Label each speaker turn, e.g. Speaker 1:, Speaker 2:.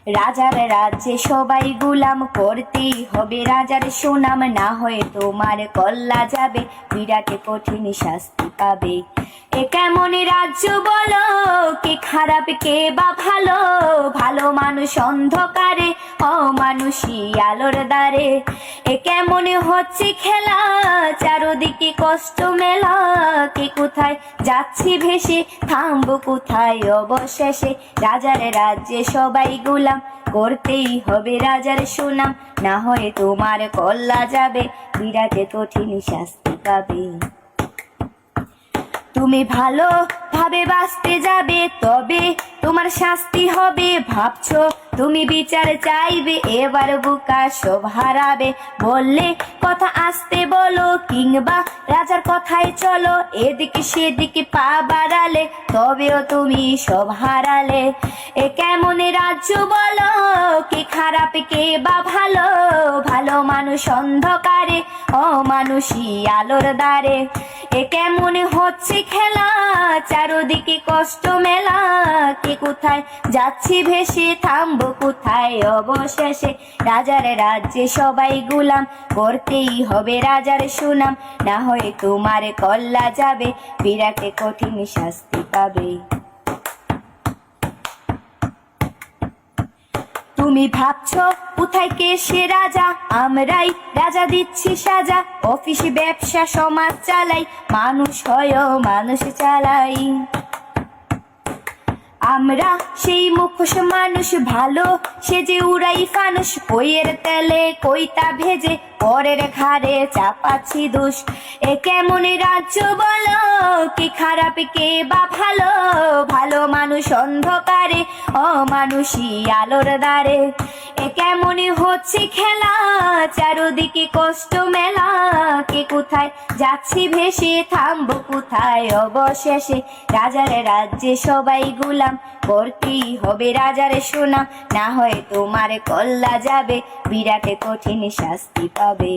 Speaker 1: রাজার রাজ্যে সবাই গুলাম, করতেই হবে রাজার সুনাম, না হয়ে তোমার কল্লা যাবে, বিরাট কঠিন শাস্তি পাবে। এ কেমন রাজ্য বলো, কে খারাপ কে বা ভালো, ভালো মানুষ অন্ধকারে, অমানুষী আলোর দ্বারে। এ কেমন হচ্ছে খেলা, চারদিকে কষ্ট মেলা, কে কোথায় যাচ্ছি ভেসে, থামবো কোথায় অবশেষে। রাজার রাজ্যে সবাই গুলাম, করতেই হবে রাজার সুনাম, না হয়ে তোমার কল্লা যাবে, বিরাট কঠিন শাস্তি পাবে। তুমি ভালো ভাবে বাঁচতে যাবে, তবে তোমার শাস্তি হবে, ভাবছো তুমি বিচার চাইবে, এবার বুকা সব হারাবে। বললে কথা আসতে বলো, কিংবা রাজার কথায় চলো, এদিকে সেদিকে পা বাড়ালে, তবেও তুমি সব হারালে। এ কেমন রাজ্য বলো, কে খারাপ কে বা ভালো, ভালো মানুষ অন্ধকারে, অমানুষী আলোর দ্বারে। এ কেমন হচ্ছে খেলা, চারদিকে কষ্ট মেলা, কে কোথায় যাচ্ছি ভেসে, থামবো কোথায় অবশেষে। রাজার রাজ্যে সবাই গুলাম, করতেই হবে রাজার সুনাম, না হয়ে তোমার কল্লা যাবে, বিরাট কঠিন শাস্তি পাবে। তুমি ভাবছো কোথায় কে সে রাজা, আমরাই রাজা দিচ্ছি সাজা, অফিস ব্যবসা সমাজ চালাই, মানুষ হয় মানুষ চালাই। আমরা সেই মুখোশ মানুষ, ভালো সে যে উড়াই ফানুষ, কইয়ের তেলে কইতা ভেজে, পরের ঘাড়ে চাপাচ্ছি দোষ। এ কেমন রাজ্য বলো, কে খারাপ কে বা ভালো, ভালো মানুষ অন্ধকারে, অমানুষী আলোর দ্বারে। এ কেমন হচ্ছে খেলা, চারদিকে কষ্ট মেলা, কে কোথায় যাচ্ছি ভেসে, থামবো কোথায় অবশেষে। রাজার রাজ্যে সবাই গুলাম, করতেই হবে রাজার সুনাম, না হয় তোমার কল্লা যাবে, বিরাট কঠিন শাস্তি পাবে।